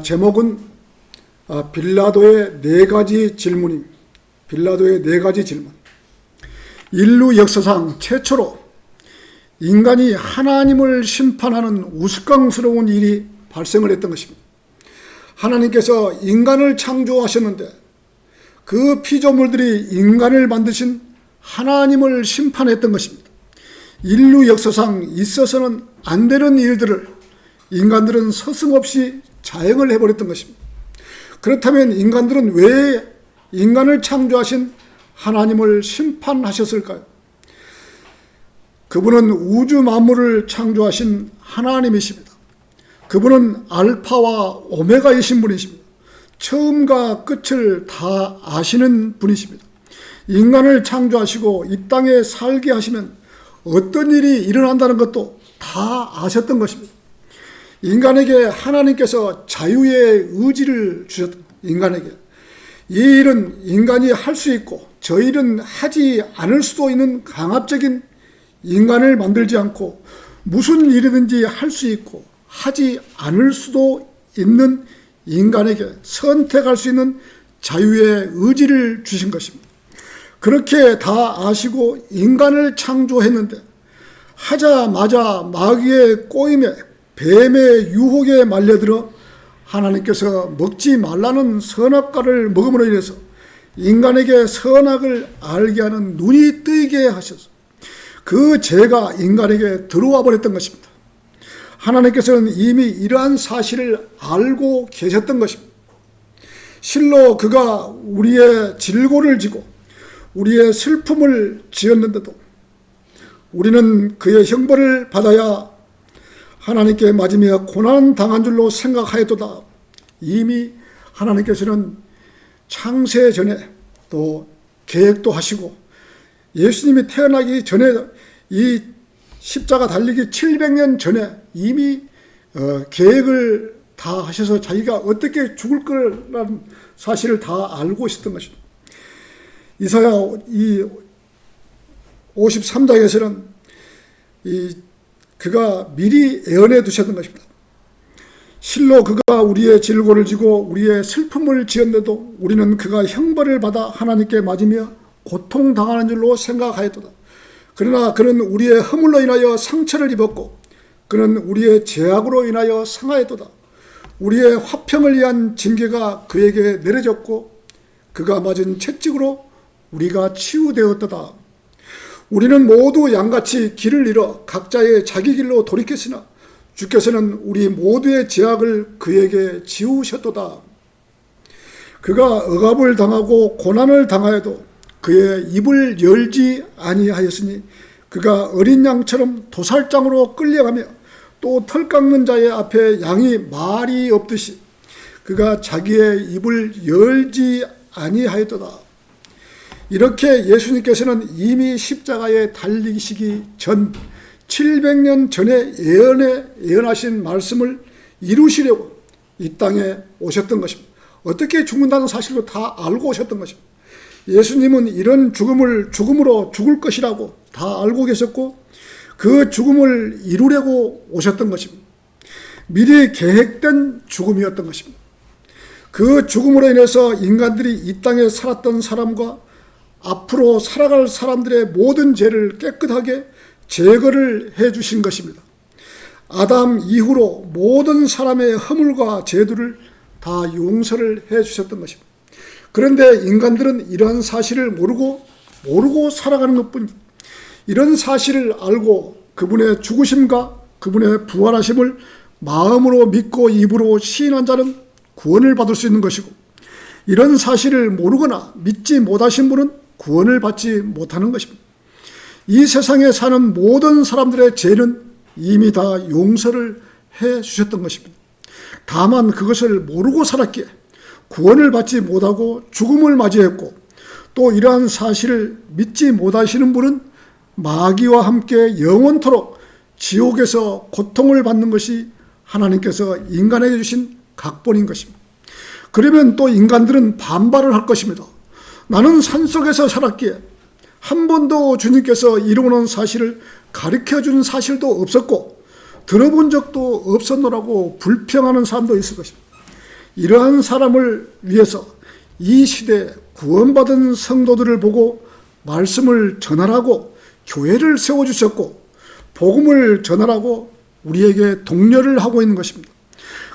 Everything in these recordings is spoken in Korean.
제목은 빌라도의 4가지 질문입니다. 빌라도의 4가지 질문. 인류 역사상 최초로 인간이 하나님을 심판하는 우스꽝스러운 일이 발생을 했던 것입니다. 하나님께서 인간을 창조하셨는데 그 피조물들이 인간을 만드신 하나님을 심판했던 것입니다. 인류 역사상 있어서는 안 되는 일들을 인간들은 서슴없이 자행을 해버렸던 것입니다. 그렇다면 인간들은 왜 인간을 창조하신 하나님을 심판하셨을까요? 그분은 우주 만물을 창조하신 하나님이십니다. 그분은 알파와 오메가이신 분이십니다. 처음과 끝을 다 아시는 분이십니다. 인간을 창조하시고 이 땅에 살게 하시면 어떤 일이 일어난다는 것도 다 아셨던 것입니다. 인간에게 하나님께서 자유의 의지를 주셨던 인간에게 이 일은 인간이 할 수 있고 저 일은 하지 않을 수도 있는 강압적인 인간을 만들지 않고 무슨 일이든지 할 수 있고 하지 않을 수도 있는 인간에게 선택할 수 있는 자유의 의지를 주신 것입니다. 그렇게 다 아시고 인간을 창조했는데 하자마자 마귀의 꼬임에 뱀의 유혹에 말려들어 하나님께서 먹지 말라는 선악과를 먹음으로 인해서 인간에게 선악을 알게 하는 눈이 뜨이게 하셔서 그 죄가 인간에게 들어와 버렸던 것입니다. 하나님께서는 이미 이러한 사실을 알고 계셨던 것입니다. 실로 그가 우리의 질고를 지고 우리의 슬픔을 지었는데도 우리는 그의 형벌을 받아야 하나님께 맞으며 고난당한 줄로 생각하였도다. 이미 하나님께서는 창세 전에 또 계획도 하시고 예수님이 태어나기 전에 이 십자가 달리기 700년 전에 이미 계획을 다 하셔서 자기가 어떻게 죽을 거라는 사실을 다 알고 있었던 것입니다. 이사야 이 53장에서는 그가 미리 예언해 두셨던 것입니다. 실로 그가 우리의 질고를 지고 우리의 슬픔을 지었는데도 우리는 그가 형벌을 받아 하나님께 맞으며 고통당하는 줄로 생각하였도다. 그러나 그는 우리의 허물로 인하여 상처를 입었고 그는 우리의 죄악으로 인하여 상하였도다. 우리의 화평을 위한 징계가 그에게 내려졌고 그가 맞은 채찍으로 우리가 치유되었도다. 우리는 모두 양같이 길을 잃어 각자의 자기 길로 돌이켰으나 주께서는 우리 모두의 죄악을 그에게 지우셨도다. 그가 억압을 당하고 고난을 당하여도 그의 입을 열지 아니하였으니 그가 어린 양처럼 도살장으로 끌려가며 또 털 깎는 자의 앞에 양이 말이 없듯이 그가 자기의 입을 열지 아니하였도다. 이렇게 예수님께서는 이미 십자가에 달리시기 전 700년 전에 예언하신 말씀을 이루시려고 이 땅에 오셨던 것입니다. 어떻게 죽는다는 사실도 다 알고 오셨던 것입니다. 예수님은 이런 죽음으로 죽을 것이라고 다 알고 계셨고 그 죽음을 이루려고 오셨던 것입니다. 미리 계획된 죽음이었던 것입니다. 그 죽음으로 인해서 인간들이 이 땅에 살았던 사람과 앞으로 살아갈 사람들의 모든 죄를 깨끗하게 제거를 해 주신 것입니다. 아담 이후로 모든 사람의 허물과 죄들을 다 용서를 해 주셨던 것입니다. 그런데 인간들은 이러한 사실을 모르고 살아가는 것뿐입니다. 이런 사실을 알고 그분의 죽으심과 그분의 부활하심을 마음으로 믿고 입으로 시인한 자는 구원을 받을 수 있는 것이고 이런 사실을 모르거나 믿지 못하신 분은 구원을 받지 못하는 것입니다. 이 세상에 사는 모든 사람들의 죄는 이미 다 용서를 해 주셨던 것입니다. 다만 그것을 모르고 살았기에 구원을 받지 못하고 죽음을 맞이했고 또 이러한 사실을 믿지 못하시는 분은 마귀와 함께 영원토록 지옥에서 고통을 받는 것이 하나님께서 인간에게 주신 각본인 것입니다. 그러면 또 인간들은 반발을 할 것입니다. 나는 산속에서 살았기에 한 번도 주님께서 이루어놓은 사실을 가르쳐준 사실도 없었고 들어본 적도 없었노라고 불평하는 사람도 있을 것입니다. 이러한 사람을 위해서 이 시대에 구원받은 성도들을 보고 말씀을 전하라고 교회를 세워주셨고 복음을 전하라고 우리에게 독려를 하고 있는 것입니다.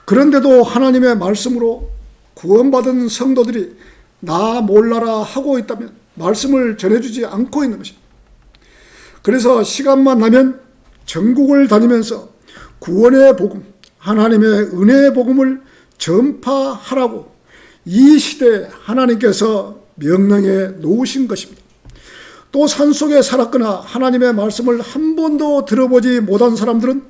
그런데도 하나님의 말씀으로 구원받은 성도들이 나 몰라라 하고 있다면 말씀을 전해주지 않고 있는 것입니다. 그래서 시간만 나면 전국을 다니면서 구원의 복음, 하나님의 은혜의 복음을 전파하라고 이 시대에 하나님께서 명령해 놓으신 것입니다. 또 산속에 살았거나 하나님의 말씀을 한 번도 들어보지 못한 사람들은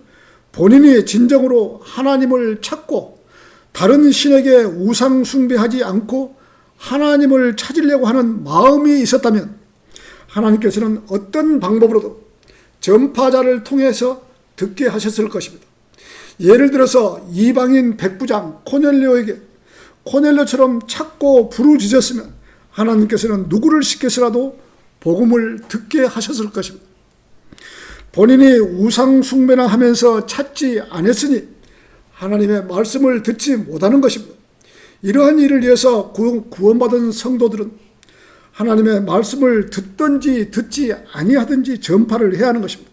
본인이 진정으로 하나님을 찾고 다른 신에게 우상 숭배하지 않고 하나님을 찾으려고 하는 마음이 있었다면 하나님께서는 어떤 방법으로도 전파자를 통해서 듣게 하셨을 것입니다. 예를 들어서 이방인 백부장 코넬료처럼 찾고 부르짖었으면 하나님께서는 누구를 시켜서라도 복음을 듣게 하셨을 것입니다. 본인이 우상 숭배나 하면서 찾지 않았으니 하나님의 말씀을 듣지 못하는 것입니다. 이러한 일을 위해서 구원받은 성도들은 하나님의 말씀을 듣든지 듣지 아니하든지 전파를 해야 하는 것입니다.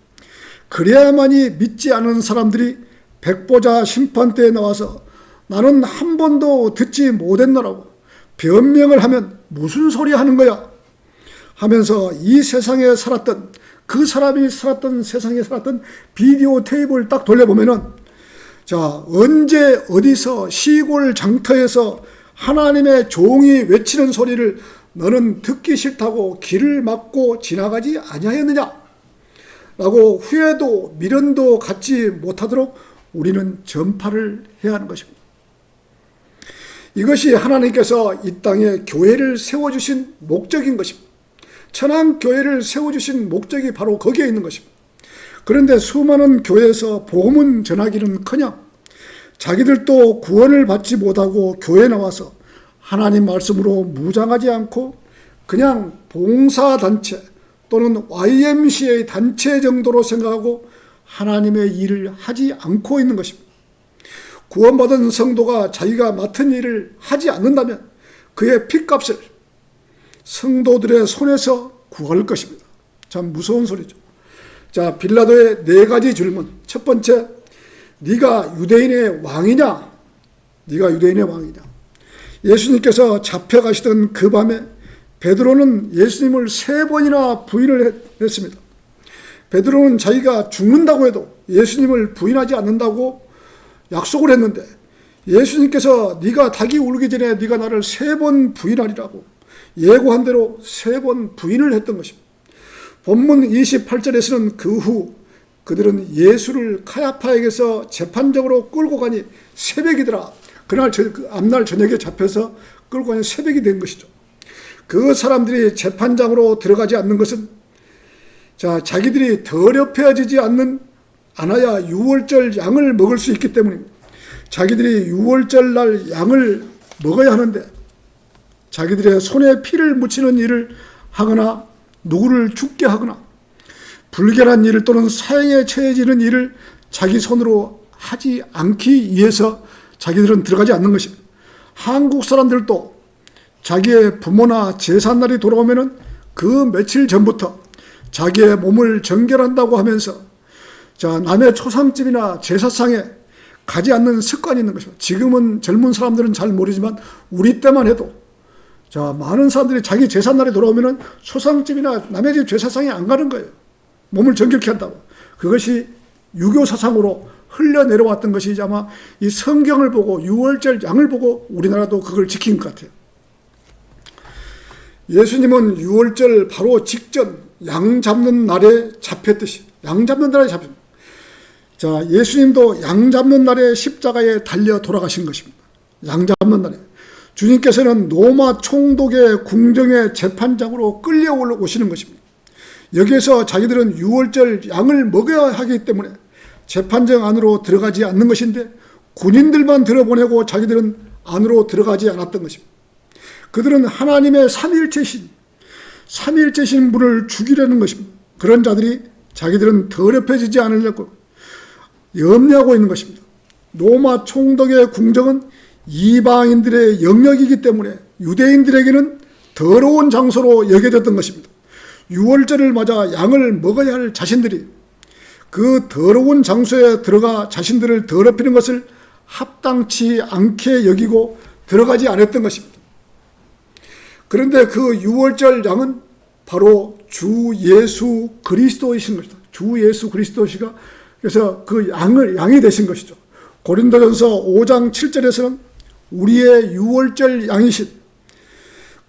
그래야만이 믿지 않은 사람들이 백보자 심판대에 나와서 나는 한 번도 듣지 못했노라고 변명을 하면 무슨 소리 하는 거야 하면서 이 세상에 살았던 그 사람이 살았던 세상에 살았던 비디오 테이프를 딱 돌려보면은 자, 언제 어디서 시골 장터에서 하나님의 종이 외치는 소리를 너는 듣기 싫다고 길을 막고 지나가지 아니하였느냐 라고 후회도 미련도 갖지 못하도록 우리는 전파를 해야 하는 것입니다. 이것이 하나님께서 이 땅에 교회를 세워주신 목적인 것입니다. 천안교회를 세워주신 목적이 바로 거기에 있는 것입니다. 그런데 수많은 교회에서 복음은 전하기는커녕 자기들도 구원을 받지 못하고 교회에 나와서 하나님 말씀으로 무장하지 않고 그냥 봉사단체 또는 YMCA 단체 정도로 생각하고 하나님의 일을 하지 않고 있는 것입니다. 구원받은 성도가 자기가 맡은 일을 하지 않는다면 그의 핏값을 성도들의 손에서 구할 것입니다. 참 무서운 소리죠. 자, 빌라도의 4가지 질문. 첫 번째, 네가 유대인의 왕이냐? 네가 유대인의 왕이냐? 예수님께서 잡혀가시던 그 밤에 베드로는 예수님을 3번이나 부인을 했습니다. 베드로는 자기가 죽는다고 해도 예수님을 부인하지 않는다고 약속을 했는데 예수님께서 네가 닭이 울기 전에 네가 나를 3번 부인하리라고 예고한 대로 3번 부인을 했던 것입니다. 본문 28절에서는 그 후 그들은 예수를 카야파에게서 재판적으로 끌고 가니 새벽이더라. 그날 앞날 저녁에 잡혀서 끌고 가니 새벽이 된 것이죠. 그 사람들이 재판장으로 들어가지 않는 것은 자기들이 더럽혀지지 않아야 유월절 양을 먹을 수 있기 때문입니다. 자기들이 유월절 날 양을 먹어야 하는데 자기들의 손에 피를 묻히는 일을 하거나 누구를 죽게 하거나 불결한 일 또는 사형에 처해지는 일을 자기 손으로 하지 않기 위해서 자기들은 들어가지 않는 것입니다. 한국 사람들도 자기의 부모나 제삿날이 돌아오면은 그 며칠 전부터 자기의 몸을 정결한다고 하면서 남의 초상집이나 제사상에 가지 않는 습관이 있는 것입니다. 지금은 젊은 사람들은 잘 모르지만 우리 때만 해도 많은 사람들이 자기 제삿날이 돌아오면은 초상집이나 남의 집 제사상에 안 가는 거예요. 몸을 정결케 한다고. 그것이 유교 사상으로 흘러내려왔던 것이 아마 이 성경을 보고 유월절 양을 보고 우리나라도 그걸 지킨 것 같아요. 예수님은 유월절 바로 직전 양 잡는 날에 잡혔듯이 양 잡는 날에 잡혔습니다. 예수님도 양 잡는 날에 십자가에 달려 돌아가신 것입니다. 양 잡는 날에. 주님께서는 로마 총독의 궁정의 재판장으로 끌려오시는 것입니다. 여기에서 자기들은 유월절 양을 먹어야 하기 때문에 재판장 안으로 들어가지 않는 것인데 군인들만 들어보내고 자기들은 안으로 들어가지 않았던 것입니다. 그들은 하나님의 삼위일체신 분을 죽이려는 것입니다. 그런 자들이 자기들은 더럽혀지지 않으려고 염려하고 있는 것입니다. 로마 총독의 궁정은 이방인들의 영역이기 때문에 유대인들에게는 더러운 장소로 여겨졌던 것입니다. 유월절을 맞아 양을 먹어야 할 자신들이 그 더러운 장소에 들어가 자신들을 더럽히는 것을 합당치 않게 여기고 들어가지 않았던 것입니다. 그런데 그 유월절 양은 바로 주 예수 그리스도이신 것이다. 주 예수 그리스도시가 그래서 그 양이 되신 것이죠. 고린도전서 5장 7절에서는 우리의 유월절 양이신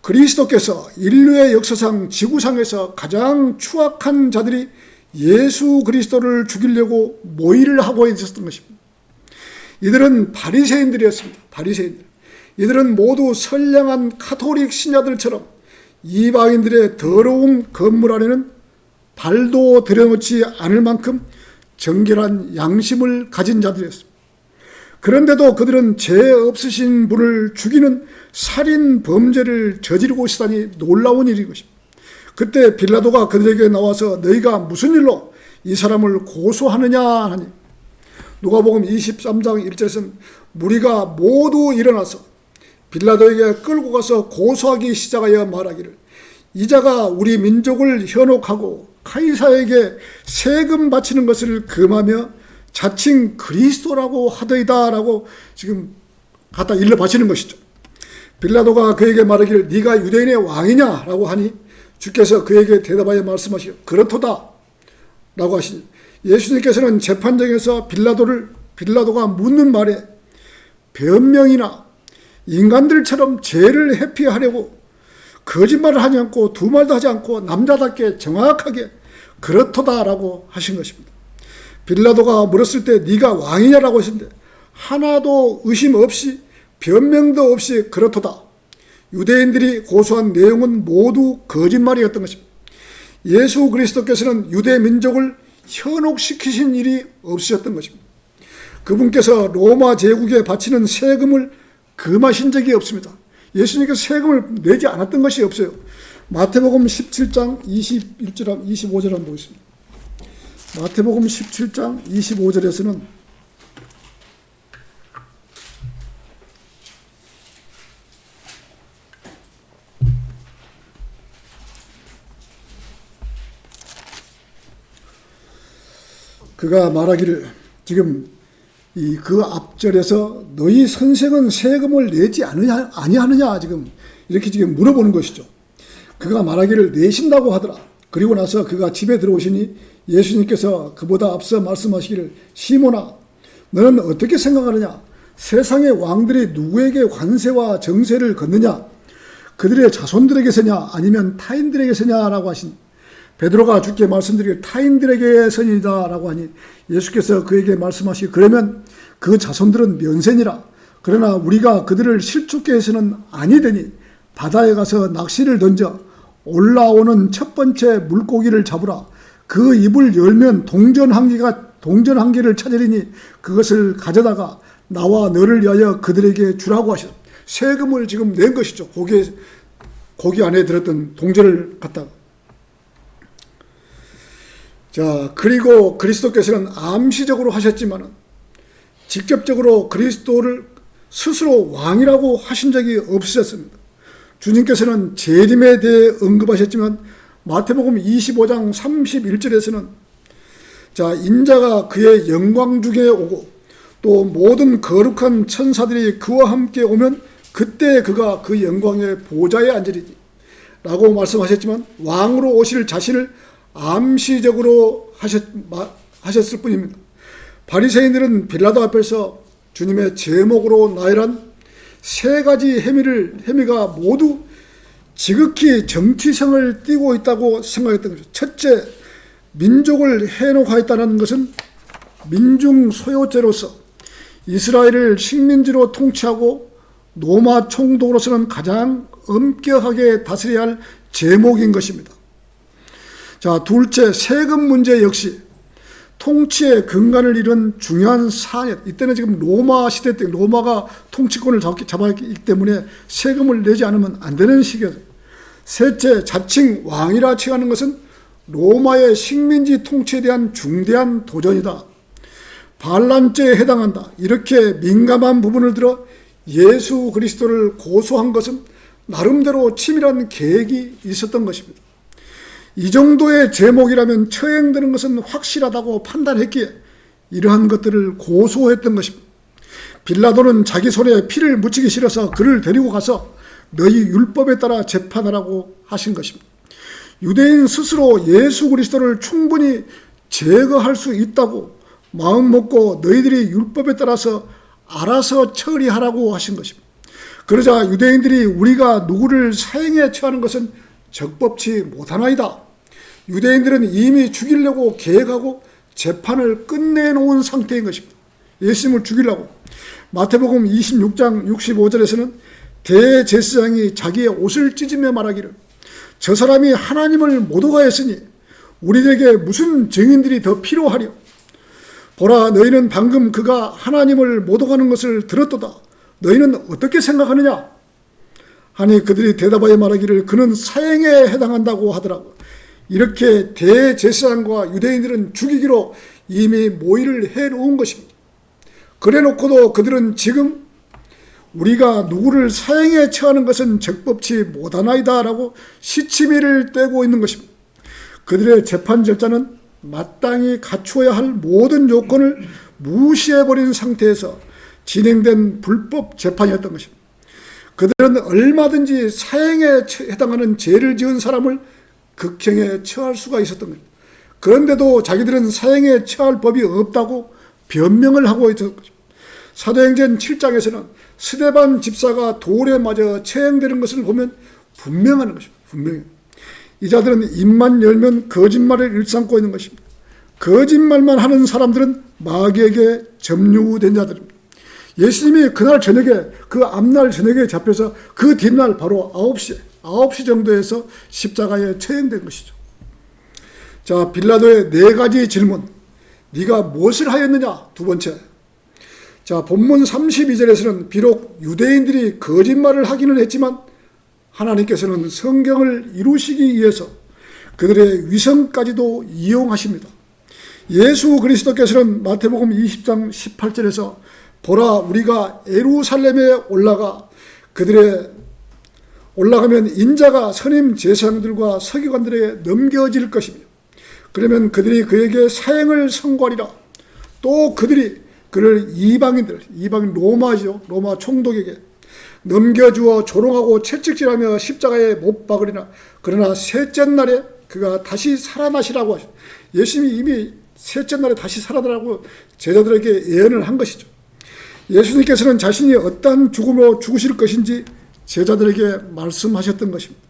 그리스도께서 인류의 역사상 지구상에서 가장 추악한 자들이 예수 그리스도를 죽이려고 모의를 하고 있었던 것입니다. 이들은 바리새인들이었습니다. 바리새인들. 이들은 모두 선량한 가톨릭 신자들처럼 이방인들의 더러운 건물 안에는 발도 들여놓지 않을 만큼 정결한 양심을 가진 자들이었습니다. 그런데도 그들은 죄 없으신 분을 죽이는 살인 범죄를 저지르고 있다니 놀라운 일인 것입니다. 그때 빌라도가 그들에게 나와서 너희가 무슨 일로 이 사람을 고소하느냐 하니 누가복음 23장 1절에서는 무리가 모두 일어나서 빌라도에게 끌고 가서 고소하기 시작하여 말하기를 이 자가 우리 민족을 현혹하고 카이사에게 세금 바치는 것을 금하며 자칭 그리스도라고 하더이다 라고 지금 갖다 일러 바치는 것이죠. 빌라도가 그에게 말하기를 네가 유대인의 왕이냐 라고 하니 주께서 그에게 대답하여 말씀하시오 그렇도다 라고 하시니 예수님께서는 재판정에서 빌라도가 묻는 말에 변명이나 인간들처럼 죄를 회피하려고 거짓말을 하지 않고 두 말도 하지 않고 남자답게 정확하게 그렇도다라고 하신 것입니다. 빌라도가 물었을 때 네가 왕이냐라고 했는데 하나도 의심 없이 변명도 없이 그렇도다. 유대인들이 고소한 내용은 모두 거짓말이었던 것입니다. 예수 그리스도께서는 유대 민족을 현혹시키신 일이 없으셨던 것입니다. 그분께서 로마 제국에 바치는 세금을 금하신 적이 없습니다. 예수님께서 세금을 내지 않았던 것이 없어요. 마태복음 17장 21절, 25절 한번 보겠습니다. 마태복음 17장 25절에서는 그가 말하기를 지금 그 앞절에서 너희 선생은 세금을 내지 아니하느냐 지금 이렇게 지금 물어보는 것이죠. 그가 말하기를 내신다고 하더라. 그리고 나서 그가 집에 들어오시니 예수님께서 그보다 앞서 말씀하시기를 시몬아 너는 어떻게 생각하느냐? 세상의 왕들이 누구에게 관세와 정세를 걷느냐? 그들의 자손들에게서냐 아니면 타인들에게서냐라고 하신 베드로가 주께 말씀드리기를 타인들에게서이다 라고 하니 예수께서 그에게 말씀하시기 그러면 그 자손들은 면세니라. 그러나 우리가 그들을 실족케 해서는 아니되니 바다에 가서 낚시를 던져 올라오는 첫 번째 물고기를 잡으라. 그 입을 열면 동전 한 개를 찾으리니 그것을 가져다가 나와 너를 위하여 그들에게 주라고 하셨다. 세금을 지금 낸 것이죠. 고기 안에 들었던 동전을 갖다가. 자, 그리고 그리스도께서는 암시적으로 하셨지만 직접적으로 그리스도를 스스로 왕이라고 하신 적이 없으셨습니다. 주님께서는 재림에 대해 언급하셨지만 마태복음 25장 31절에서는 자, 인자가 그의 영광 중에 오고 또 모든 거룩한 천사들이 그와 함께 오면 그때 그가 그 영광의 보좌에 앉으리니 라고 말씀하셨지만 왕으로 오실 자신을 암시적으로 하셨을 뿐입니다. 바리새인들은 빌라도 앞에서 주님의 제목으로 나열한 세 가지 혐의가 모두 지극히 정치성을 띠고 있다고 생각했던 거죠. 첫째, 민족을 해놓하였다는 것은 민중 소유죄로서 이스라엘을 식민지로 통치하고 로마 총독으로서는 가장 엄격하게 다스려야 할 제목인 것입니다. 자, 둘째, 세금 문제 역시 통치의 근간을 잃은 중요한 사안. 이때는 지금 로마 시대 때 로마가 통치권을 잡았기 때문에 세금을 내지 않으면 안 되는 시기였어요. 셋째, 자칭 왕이라 칭하는 것은 로마의 식민지 통치에 대한 중대한 도전이다. 반란죄에 해당한다. 이렇게 민감한 부분을 들어 예수 그리스도를 고소한 것은 나름대로 치밀한 계획이 있었던 것입니다. 이 정도의 제목이라면 처형되는 것은 확실하다고 판단했기에 이러한 것들을 고소했던 것입니다. 빌라도는 자기 손에 피를 묻히기 싫어서 그를 데리고 가서 너희 율법에 따라 재판하라고 하신 것입니다. 유대인 스스로 예수 그리스도를 충분히 제거할 수 있다고 마음 먹고 너희들이 율법에 따라서 알아서 처리하라고 하신 것입니다. 그러자 유대인들이 우리가 누구를 사형에 처하는 것은 적법치 못하나이다. 유대인들은 이미 죽이려고 계획하고 재판을 끝내놓은 상태인 것입니다. 예수님을 죽이려고. 마태복음 26장 65절에서는 대제사장이 자기의 옷을 찢으며 말하기를 저 사람이 하나님을 모독하였으니 우리에게 무슨 증인들이 더 필요하랴. 보라, 너희는 방금 그가 하나님을 모독하는 것을 들었도다. 너희는 어떻게 생각하느냐? 하니 그들이 대답하여 말하기를 그는 사형에 해당한다고 하더라고. 이렇게 대제사장과 유대인들은 죽이기로 이미 모의를 해놓은 것입니다. 그래놓고도 그들은 지금 우리가 누구를 사형에 처하는 것은 적법치 못하나이다 라고 시치미를 떼고 있는 것입니다. 그들의 재판 절차는 마땅히 갖추어야 할 모든 요건을 무시해버린 상태에서 진행된 불법 재판이었던 것입니다. 그들은 얼마든지 사형에 해당하는 죄를 지은 사람을 극형에 처할 수가 있었던 것입니다. 그런데도 자기들은 사형에 처할 법이 없다고 변명을 하고 있었던 것입니다. 사도행전 7장에서는 스데반 집사가 돌에 맞아 처형되는 것을 보면 분명한 것입니다. 분명히. 이 자들은 입만 열면 거짓말을 일삼고 있는 것입니다. 거짓말만 하는 사람들은 마귀에게 점유된 자들입니다. 예수님이 그날 저녁에 그 앞날 저녁에 잡혀서 그 뒷날 바로 9시 정도에서 십자가에 처형된 것이죠. 자, 빌라도의 4가지 질문. 네가 무엇을 하였느냐? 두 번째. 자, 본문 32절에서는 비록 유대인들이 거짓말을 하기는 했지만 하나님께서는 성경을 이루시기 위해서 그들의 위선까지도 이용하십니다. 예수 그리스도께서는 마태복음 20장 18절에서 보라, 우리가 예루살렘에 올라가면 인자가 선임 제사장들과 서기관들에게 넘겨질 것이며 그러면 그들이 그에게 사형을 선고하리라. 또 그들이 그를 이방 로마죠. 로마 총독에게 넘겨주어 조롱하고 채찍질하며 십자가에 못 박으리나 그러나 셋째 날에 그가 다시 살아나시라고 하죠. 예수님이 이미 셋째 날에 다시 살아나라고 제자들에게 예언을 한 것이죠. 예수님께서는 자신이 어떠한 죽음으로 죽으실 것인지 제자들에게 말씀하셨던 것입니다.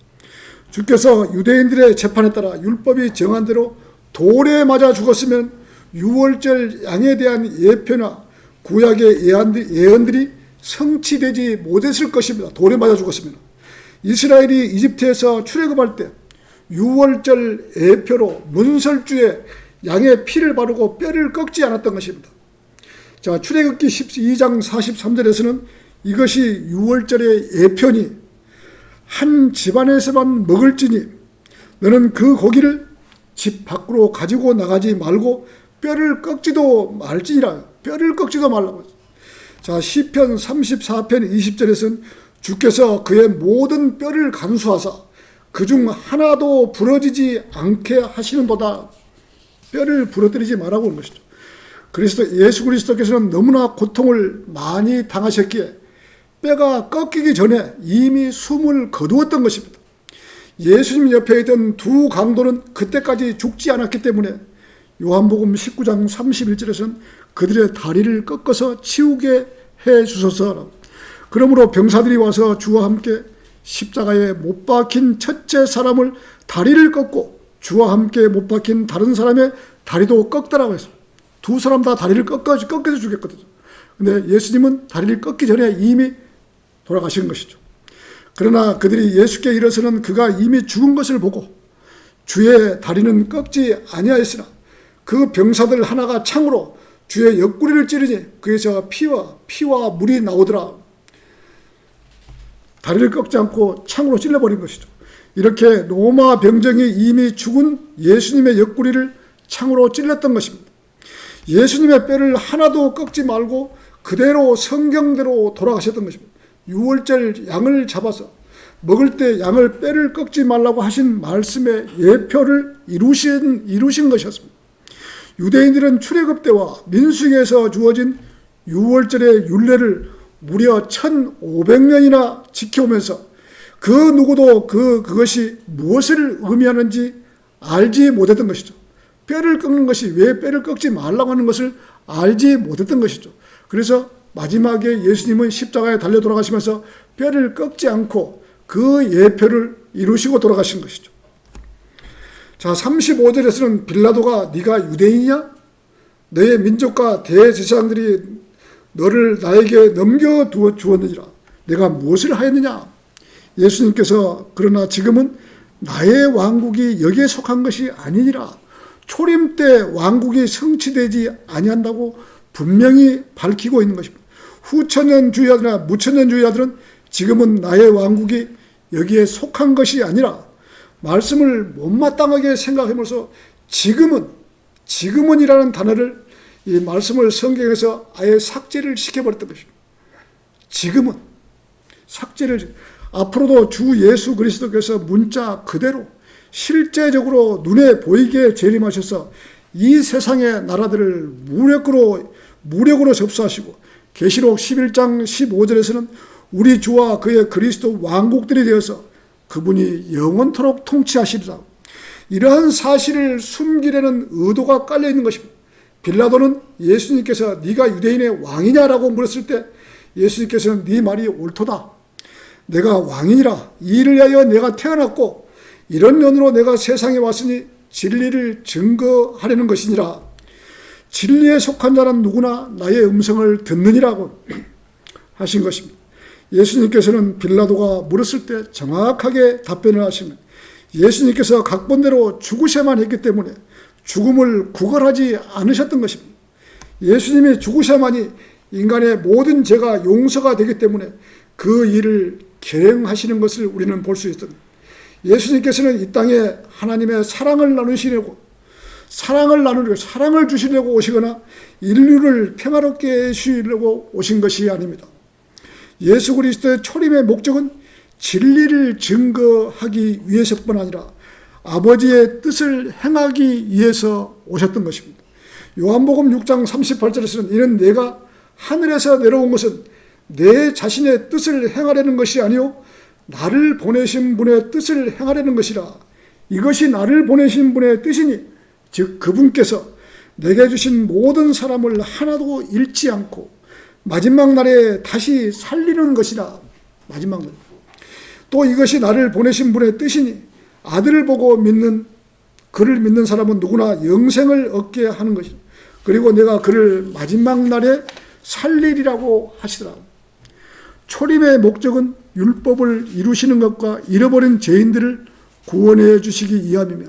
주께서 유대인들의 재판에 따라 율법이 정한 대로 돌에 맞아 죽었으면 유월절 양에 대한 예표나 구약의 예언들이 성취되지 못했을 것입니다. 돌에 맞아 죽었으면. 이스라엘이 이집트에서 출애굽할 때 유월절 예표로 문설주에 양의 피를 바르고 뼈를 꺾지 않았던 것입니다. 자, 출애굽기 12장 43절에서는 이것이 유월절의 예표니 한 집안에서만 먹을지니 너는 그 고기를 집 밖으로 가지고 나가지 말고 뼈를 꺾지도 말라고. 자, 시편 34편 20절에서는 주께서 그의 모든 뼈를 간수하사 그중 하나도 부러지지 않게 하시는도다. 뼈를 부러뜨리지 말라고 하는 것이죠. 예수 그리스도께서는 너무나 고통을 많이 당하셨기에 뼈가 꺾이기 전에 이미 숨을 거두었던 것입니다. 예수님 옆에 있던 두 강도는 그때까지 죽지 않았기 때문에 요한복음 19장 31절에서는 그들의 다리를 꺾어서 치우게 해 주소서. 그러므로 병사들이 와서 주와 함께 십자가에 못 박힌 첫째 사람을 다리를 꺾고 주와 함께 못 박힌 다른 사람의 다리도 꺾더라고 했어요. 두 사람 다 다리를 꺾어서 죽였거든요. 근데 예수님은 다리를 꺾기 전에 이미 돌아가신 것이죠. 그러나 그들이 예수께 이르러서는 그가 이미 죽은 것을 보고 주의 다리는 꺾지 아니하였으나 그 병사들 하나가 창으로 주의 옆구리를 찌르니 그에서 피와 물이 나오더라. 다리를 꺾지 않고 창으로 찔러버린 것이죠. 이렇게 로마 병정이 이미 죽은 예수님의 옆구리를 창으로 찔렀던 것입니다. 예수님의 뼈를 하나도 꺾지 말고 그대로 성경대로 돌아가셨던 것입니다. 유월절 양을 잡아서 먹을 때 양을 뼈를 꺾지 말라고 하신 말씀의 예표를 이루신 것이었습니다. 유대인들은 출애굽 때와 민수기에서 주어진 유월절의 율례를 무려 1500년이나 지켜오면서 그 누구도 그것이 무엇을 의미하는지 알지 못했던 것이죠. 뼈를 꺾는 것이 왜 뼈를 꺾지 말라고 하는 것을 알지 못했던 것이죠. 그래서 마지막에 예수님은 십자가에 달려 돌아가시면서 뼈를 꺾지 않고 그 예표를 이루시고 돌아가신 것이죠. 자, 35절에서는 빌라도가 네가 유대인이냐? 너의 민족과 대제사장들이 너를 나에게 넘겨주었느니라. 내가 무엇을 하였느냐? 예수님께서 그러나 지금은 나의 왕국이 여기에 속한 것이 아니니라. 초림 때 왕국이 성취되지 아니한다고 분명히 밝히고 있는 것입니다. 후천년주의자들이나 무천년주의자들은 지금은 나의 왕국이 여기에 속한 것이 아니라 말씀을 못마땅하게 생각하면서 지금은이라는 단어를 이 말씀을 성경에서 아예 삭제를 시켜버렸던 것입니다. 지금은 삭제를 앞으로도 주 예수 그리스도께서 문자 그대로 실제적으로 눈에 보이게 재림하셔서 이 세상의 나라들을 무력으로 접수하시고 계시록 11장 15절에서는 우리 주와 그의 그리스도 왕국들이 되어서 그분이 영원토록 통치하시리라. 이러한 사실을 숨기려는 의도가 깔려있는 것입니다. 빌라도는 예수님께서 네가 유대인의 왕이냐라고 물었을 때 예수님께서는 네 말이 옳도다. 내가 왕이니라. 이 일을 위하여 내가 태어났고 이런 면으로 내가 세상에 왔으니 진리를 증거하려는 것이니라. 진리에 속한 자는 누구나 나의 음성을 듣느니라고 하신 것입니다. 예수님께서는 빌라도가 물었을 때 정확하게 답변을 하시면 예수님께서 각본대로 죽으셔야만 했기 때문에 죽음을 구걸하지 않으셨던 것입니다. 예수님이 죽으셔야만이 인간의 모든 죄가 용서가 되기 때문에 그 일을 결행하시는 것을 우리는 볼 수 있습니다. 예수님께서는 이 땅에 하나님의 사랑을 나누시려고 사랑을 주시려고 오시거나 인류를 평화롭게 해주시려고 오신 것이 아닙니다. 예수 그리스도의 초림의 목적은 진리를 증거하기 위해서뿐 아니라 아버지의 뜻을 행하기 위해서 오셨던 것입니다. 요한복음 6장 38절에서는 이는 내가 하늘에서 내려온 것은 내 자신의 뜻을 행하려는 것이 아니요 나를 보내신 분의 뜻을 행하려는 것이라. 이것이 나를 보내신 분의 뜻이니 즉 그분께서 내게 주신 모든 사람을 하나도 잃지 않고 마지막 날에 다시 살리는 것이라. 마지막 날. 또 이것이 나를 보내신 분의 뜻이니 아들을 보고 그를 믿는 사람은 누구나 영생을 얻게 하는 것이라. 그리고 내가 그를 마지막 날에 살리리라고 하시더라. 초림의 목적은 율법을 이루시는 것과 잃어버린 죄인들을 구원해 주시기 위함이며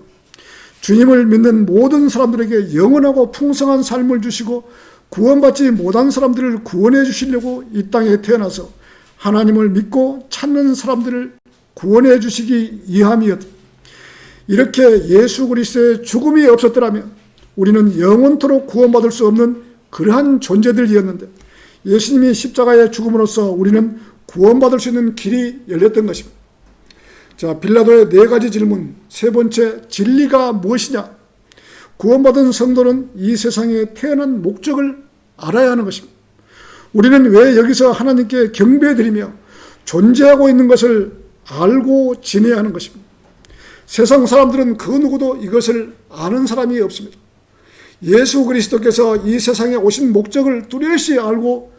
주님을 믿는 모든 사람들에게 영원하고 풍성한 삶을 주시고 구원받지 못한 사람들을 구원해 주시려고 이 땅에 태어나서 하나님을 믿고 찾는 사람들을 구원해 주시기 위함이었다. 이렇게 예수 그리스도의 죽음이 없었더라면 우리는 영원토록 구원받을 수 없는 그러한 존재들이었는데 예수님이 십자가의 죽음으로써 우리는 구원받을 수 있는 길이 열렸던 것입니다. 자, 빌라도의 네 가지 질문. 세 번째, 진리가 무엇이냐? 구원받은 성도는 이 세상에 태어난 목적을 알아야 하는 것입니다. 우리는 왜 여기서 하나님께 경배드리며 존재하고 있는 것을 알고 지내야 하는 것입니다. 세상 사람들은 그 누구도 이것을 아는 사람이 없습니다. 예수 그리스도께서 이 세상에 오신 목적을 뚜렷이 알고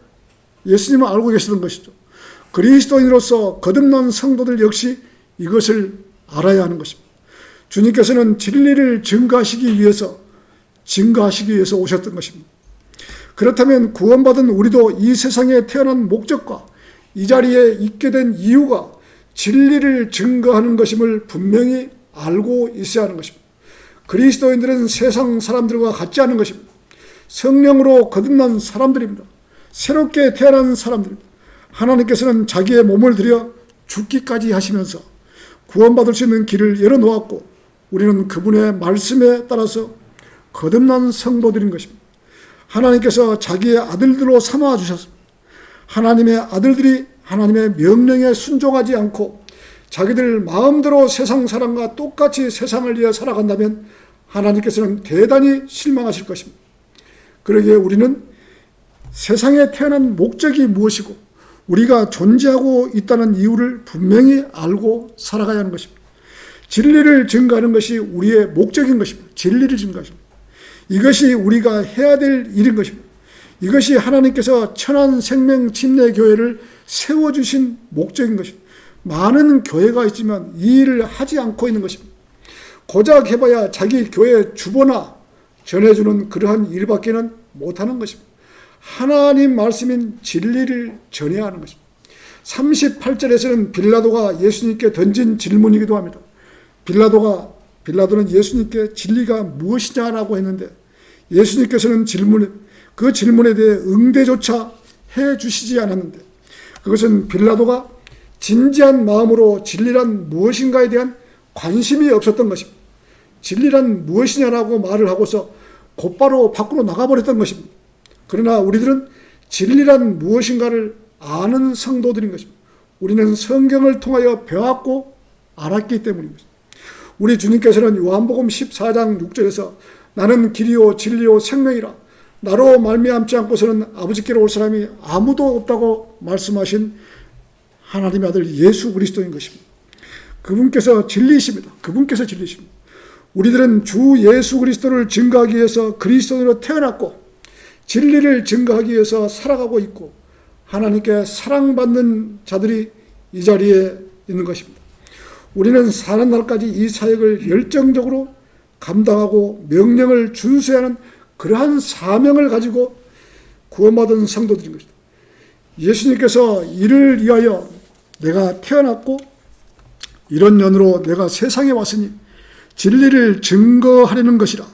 예수님은 알고 계시던 것이죠. 그리스도인으로서 거듭난 성도들 역시 이것을 알아야 하는 것입니다. 주님께서는 진리를 증거하시기 위해서 오셨던 것입니다. 그렇다면 구원받은 우리도 이 세상에 태어난 목적과 이 자리에 있게 된 이유가 진리를 증거하는 것임을 분명히 알고 있어야 하는 것입니다. 그리스도인들은 세상 사람들과 같지 않은 것입니다. 성령으로 거듭난 사람들입니다. 새롭게 태어난 사람들입니다. 하나님께서는 자기의 몸을 들여 죽기까지 하시면서 구원받을 수 있는 길을 열어놓았고 우리는 그분의 말씀에 따라서 거듭난 성도들인 것입니다. 하나님께서 자기의 아들들로 삼아주셨습니다. 하나님의 아들들이 하나님의 명령에 순종하지 않고 자기들 마음대로 세상 사람과 똑같이 세상을 위해 살아간다면 하나님께서는 대단히 실망하실 것입니다. 그러기에 우리는 세상에 태어난 목적이 무엇이고 우리가 존재하고 있다는 이유를 분명히 알고 살아가야 하는 것입니다. 진리를 증거하는 것이 우리의 목적인 것입니다. 진리를 증거하십니다. 이것이 우리가 해야 될 일인 것입니다. 이것이 하나님께서 천안 생명 침례교회를 세워주신 목적인 것입니다. 많은 교회가 있지만 이 일을 하지 않고 있는 것입니다. 고작 해봐야 자기 교회 주보나 전해주는 그러한 일밖에는 못하는 것입니다. 하나님 말씀인 진리를 전해야 하는 것입니다. 38절에서는 빌라도가 예수님께 던진 질문이기도 합니다. 빌라도는 예수님께 진리가 무엇이냐라고 했는데 예수님께서는 그 질문에 대해 응대조차 해주시지 않았는데 그것은 빌라도가 진지한 마음으로 진리란 무엇인가에 대한 관심이 없었던 것입니다. 진리란 무엇이냐라고 말을 하고서 곧바로 밖으로 나가버렸던 것입니다. 그러나 우리들은 진리란 무엇인가를 아는 성도들인 것입니다. 우리는 성경을 통하여 배웠고 알았기 때문입니다. 우리 주님께서는 요한복음 14장 6절에서 나는 길이요 진리요 생명이라 나로 말미암지 않고서는 아버지께로 올 사람이 아무도 없다고 말씀하신 하나님의 아들 예수 그리스도인 것입니다. 그분께서 진리이십니다. 우리들은 주 예수 그리스도를 증거하기 위해서 그리스도인으로 태어났고 진리를 증거하기 위해서 살아가고 있고 하나님께 사랑받는 자들이 이 자리에 있는 것입니다. 우리는 사는 날까지 이 사역을 열정적으로 감당하고 명령을 준수해야 하는 그러한 사명을 가지고 구원받은 성도들인 것입니다. 예수님께서 이를 위하여 내가 태어났고 이런 연으로 내가 세상에 왔으니 진리를 증거하려는 것이라.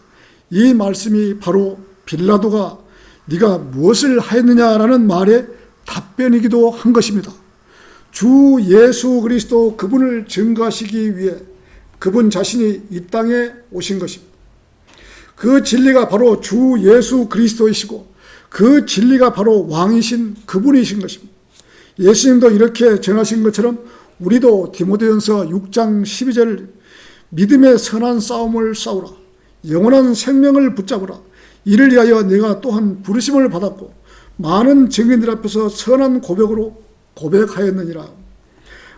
이 말씀이 바로 빌라도가 네가 무엇을 하였느냐라는 말의 답변이기도 한 것입니다. 주 예수 그리스도 그분을 증거하시기 위해 그분 자신이 이 땅에 오신 것입니다. 그 진리가 바로 주 예수 그리스도이시고 그 진리가 바로 왕이신 그분이신 것입니다. 예수님도 이렇게 전하신 것처럼 우리도 디모데전서 6장 12절 믿음의 선한 싸움을 싸우라. 영원한 생명을 붙잡으라. 이를 위하여 내가 또한 부르심을 받았고 많은 증인들 앞에서 선한 고백으로 고백하였느니라.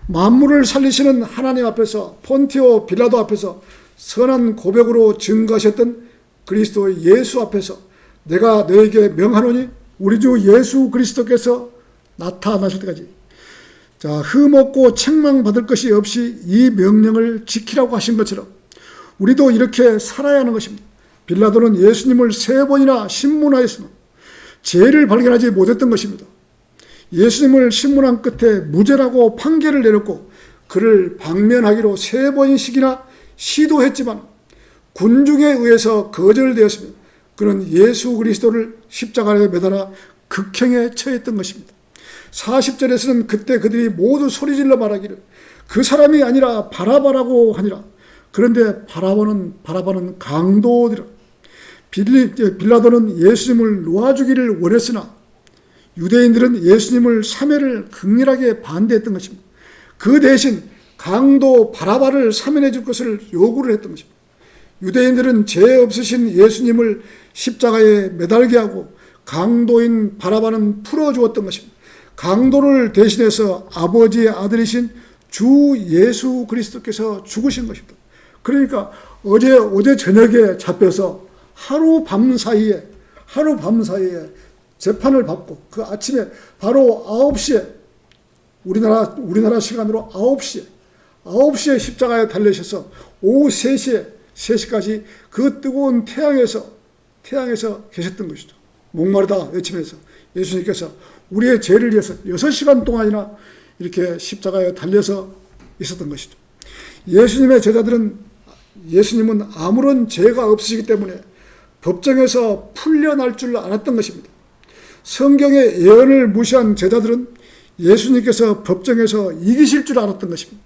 만물을 살리시는 하나님 앞에서 폰티오 빌라도 앞에서 선한 고백으로 증거하셨던 그리스도 예수 앞에서 내가 너에게 명하노니 우리 주 예수 그리스도께서 나타나실 때까지 흠없고 책망받을 것이 없이 이 명령을 지키라고 하신 것처럼 우리도 이렇게 살아야 하는 것입니다. 빌라도는 예수님을 3번이나 신문하였으나 죄를 발견하지 못했던 것입니다. 예수님을 신문한 끝에 무죄라고 판결을 내렸고 그를 방면하기로 3번씩이나 시도했지만 군중에 의해서 거절되었으며 그는 예수 그리스도를 십자가에 매달아 극형에 처했던 것입니다. 40절에서는 그때 그들이 모두 소리질러 말하기를 그 사람이 아니라 바라바라고 하니라. 그런데 바라바는 강도더라. 빌라도는 예수님을 놓아주기를 원했으나 유대인들은 예수님을 사면을 극렬하게 반대했던 것입니다. 그 대신 강도 바라바를 사면해 줄 것을 요구를 했던 것입니다. 유대인들은 죄 없으신 예수님을 십자가에 매달게 하고 강도인 바라바는 풀어주었던 것입니다. 강도를 대신해서 아버지의 아들이신 주 예수 그리스도께서 죽으신 것입니다. 그러니까 어제 저녁에 잡혀서 하루 밤 사이에 재판을 받고 그 아침에 바로 9시에 우리나라 시간으로 9시에 십자가에 달리셔서 오후 3시까지 그 뜨거운 태양에서 계셨던 것이죠. 목마르다 외치면서 예수님께서 우리의 죄를 위해서 6시간 동안이나 이렇게 십자가에 달려서 있었던 것이죠. 예수님은 아무런 죄가 없으시기 때문에 법정에서 풀려날 줄 알았던 것입니다. 성경의 예언을 무시한 제자들은 예수님께서 법정에서 이기실 줄 알았던 것입니다.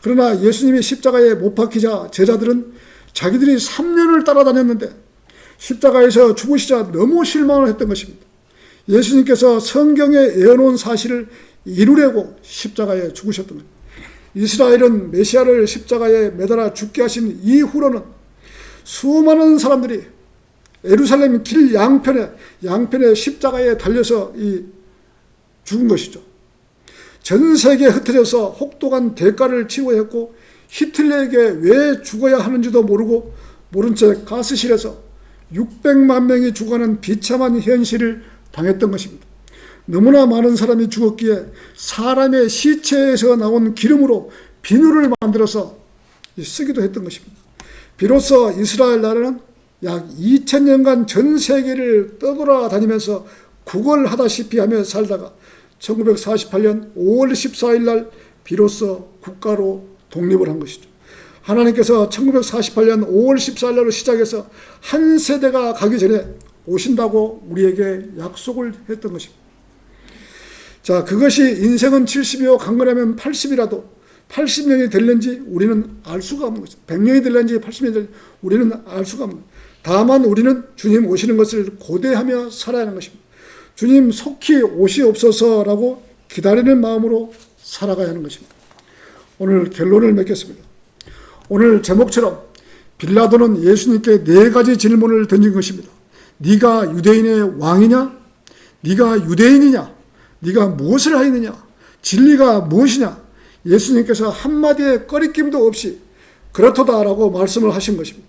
그러나 예수님이 십자가에 못 박히자 제자들은 자기들이 3년을 따라다녔는데 십자가에서 죽으시자 너무 실망을 했던 것입니다. 예수님께서 성경에 예언한 사실을 이루려고 십자가에 죽으셨던 거예요. 이스라엘은 메시아를 십자가에 매달아 죽게 하신 이후로는 수많은 사람들이 예루살렘 길 양편에 십자가에 달려서 죽은 것이죠. 전 세계에 흩어져서 혹독한 대가를 치러야 했고, 히틀러에게 왜 죽어야 하는지도 모르고 모른 채 가스실에서 600만 명이 죽어가는 비참한 현실을 당했던 것입니다. 너무나 많은 사람이 죽었기에 사람의 시체에서 나온 기름으로 비누를 만들어서 쓰기도 했던 것입니다. 비로소 이스라엘 나라는 약 2000년간 전 세계를 떠돌아다니면서 구걸하다시피 하며 살다가 1948년 5월 14일 날 비로소 국가로 독립을 한 것이죠. 하나님께서 1948년 5월 14일 날로 시작해서 한 세대가 가기 전에 오신다고 우리에게 약속을 했던 것입니다. 자, 그것이 인생은 70이요 강건하면 80이라도 80년이 될는지 우리는 알 수가 없는 것입니다. 100년이 될는지 80년이 될는지 우리는 알 수가 없는 것입니다. 다만 우리는 주님 오시는 것을 고대하며 살아야 하는 것입니다. 주님 속히 오시옵소서라고 기다리는 마음으로 살아가야 하는 것입니다. 오늘 결론을 맺겠습니다. 오늘 제목처럼 빌라도는 예수님께 4가지 질문을 던진 것입니다. 네가 유대인의 왕이냐? 네가 유대인이냐? 네가 무엇을 하였느냐? 진리가 무엇이냐? 예수님께서 한마디의 꺼리낌도 없이 그렇도다라고 말씀을 하신 것입니다.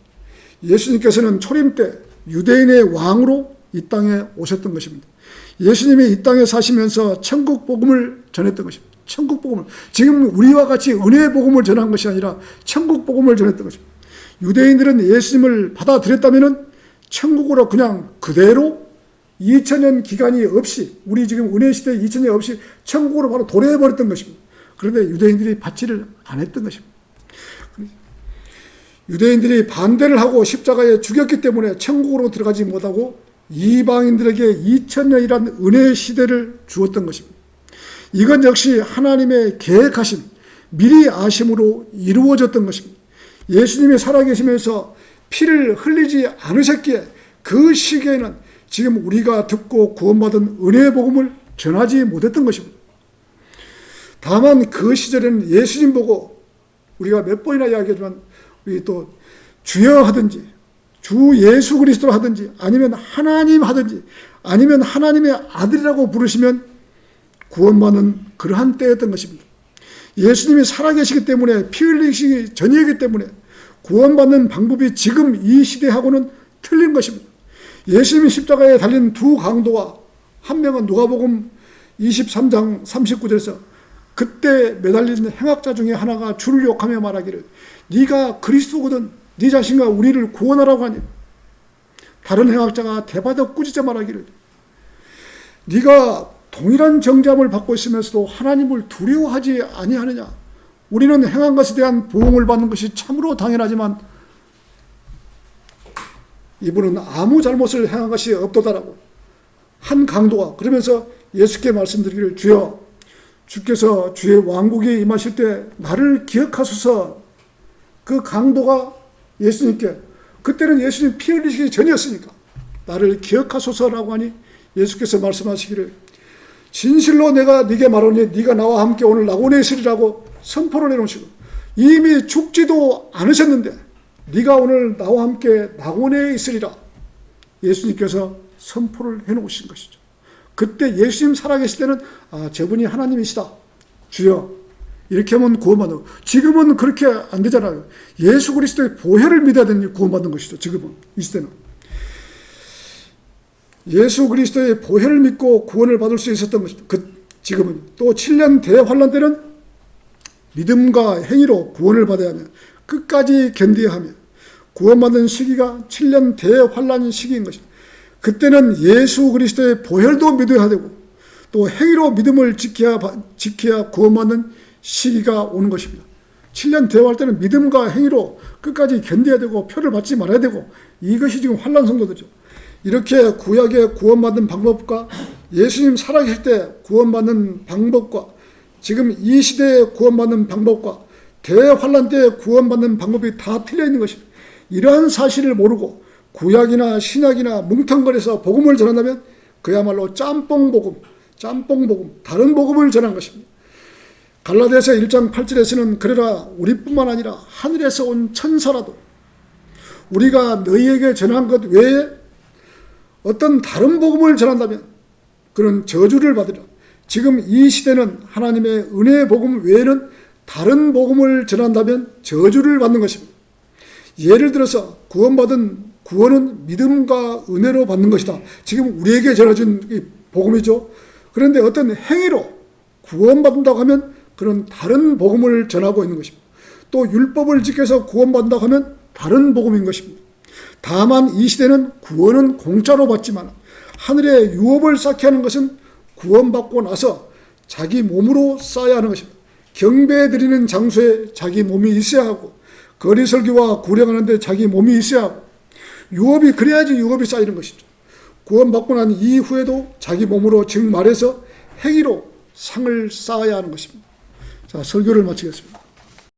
예수님께서는 초림 때 유대인의 왕으로 이 땅에 오셨던 것입니다. 예수님이 이 땅에 사시면서 천국 복음을 전했던 것입니다. 천국 복음을, 지금 우리와 같이 은혜의 복음을 전한 것이 아니라 천국 복음을 전했던 것입니다. 유대인들은 예수님을 받아들였다면 천국으로 그냥 그대로 2000년 기간이 없이, 우리 지금 은혜 시대 2000년 없이 천국으로 바로 도래해버렸던 것입니다. 그런데 유대인들이 받지를 안 했던 것입니다. 유대인들이 반대를 하고 십자가에 죽였기 때문에 천국으로 들어가지 못하고 이방인들에게 2000년이란 은혜의 시대를 주었던 것입니다. 이건 역시 하나님의 계획하심, 미리 아심으로 이루어졌던 것입니다. 예수님이 살아계시면서 피를 흘리지 않으셨기에 그 시기에는 지금 우리가 듣고 구원받은 은혜의 복음을 전하지 못했던 것입니다. 다만 그 시절에는 예수님 보고 우리가 몇 번이나 이야기하지만 우리 또 주여 하든지 주 예수 그리스도로 하든지 아니면 하나님 하든지 아니면 하나님의 아들이라고 부르시면 구원받는 그러한 때였던 것입니다. 예수님이 살아계시기 때문에 피 흘리시기 전이기 때문에 구원받는 방법이 지금 이 시대하고는 틀린 것입니다. 예수님이 십자가에 달린 두 강도와 한 명은 누가복음 23장 39절에서 그때 매달린 행악자 중에 하나가 주를 욕하며 말하기를 네가 그리스도거든 네 자신과 우리를 구원하라고 하니, 다른 행악자가 대바닥 꾸짖자 말하기를 네가 동일한 정죄함을 받고 있으면서도 하나님을 두려워하지 아니하느냐. 우리는 행한 것에 대한 보응을 받는 것이 참으로 당연하지만 이분은 아무 잘못을 행한 것이 없도다라고 한 강도가 그러면서 예수께 말씀드리기를 주여 주께서 주의 왕국에 임하실 때 나를 기억하소서. 그 강도가 예수님께, 그때는 예수님 피 흘리시기 전이었으니까 나를 기억하소서라고 하니 예수께서 말씀하시기를 진실로 내가 네게 말하노니 네가 나와 함께 오늘 낙원에 있으리라고 선포를 해놓으시고, 이미 죽지도 않으셨는데 네가 오늘 나와 함께 낙원에 있으리라 예수님께서 선포를 해놓으신 것이죠. 그때 예수님 살아계실 때는 저분이 하나님이시다 주여 이렇게 하면 구원받는, 지금은 그렇게 안 되잖아요. 예수 그리스도의 보혈을 믿어야 되는 구원받는 것이죠. 지금은 이 시대는 예수 그리스도의 보혈을 믿고 구원을 받을 수 있었던 것이죠. 지금은 또 7년 대환란 때는 믿음과 행위로 구원을 받아야 하며 끝까지 견뎌야 하며 구원받는 시기가 7년 대환란 시기인 것입니다. 그때는 예수 그리스도의 보혈도 믿어야 되고 또 행위로 믿음을 지켜야 구원받는 시기가 오는 것입니다. 7년 대화할 때는 믿음과 행위로 끝까지 견뎌야 되고 표를 받지 말아야 되고, 이것이 지금 환난 성도들이죠. 이렇게 구약의 구원받는 방법과 예수님 살아계실 때 구원받는 방법과 지금 이 시대에 구원받는 방법과 대환란 때 구원받는 방법이 다 틀려 있는 것입니다. 이러한 사실을 모르고 구약이나 신약이나 뭉텅거려서 복음을 전한다면 그야말로 짬뽕 복음, 짬뽕 복음, 다른 복음을 전한 것입니다. 갈라디아서 1장 8절에서는 그러나 우리뿐만 아니라 하늘에서 온 천사라도 우리가 너희에게 전한 것 외에 어떤 다른 복음을 전한다면 그는 저주를 받으리라. 지금 이 시대는 하나님의 은혜의 복음 외에는 다른 복음을 전한다면 저주를 받는 것입니다. 예를 들어서 구원받은 구원은 믿음과 은혜로 받는 것이다. 지금 우리에게 전해진 이 복음이죠. 그런데 어떤 행위로 구원받는다고 하면 그런 다른 복음을 전하고 있는 것입니다. 또 율법을 지켜서 구원받는다고 하면 다른 복음인 것입니다. 다만 이 시대는 구원은 공짜로 받지만 하늘에 유업을 쌓게 하는 것은 구원받고 나서 자기 몸으로 쌓아야 하는 것입니다. 경배 드리는 장소에 자기 몸이 있어야 하고 거리 설교와 구령하는 데 자기 몸이 있어야 하고 유업이 그래야지 유업이 쌓이는 것이죠. 구원받고 난 이후에도 자기 몸으로 즉 말해서 행위로 상을 쌓아야 하는 것입니다. 자, 설교를 마치겠습니다.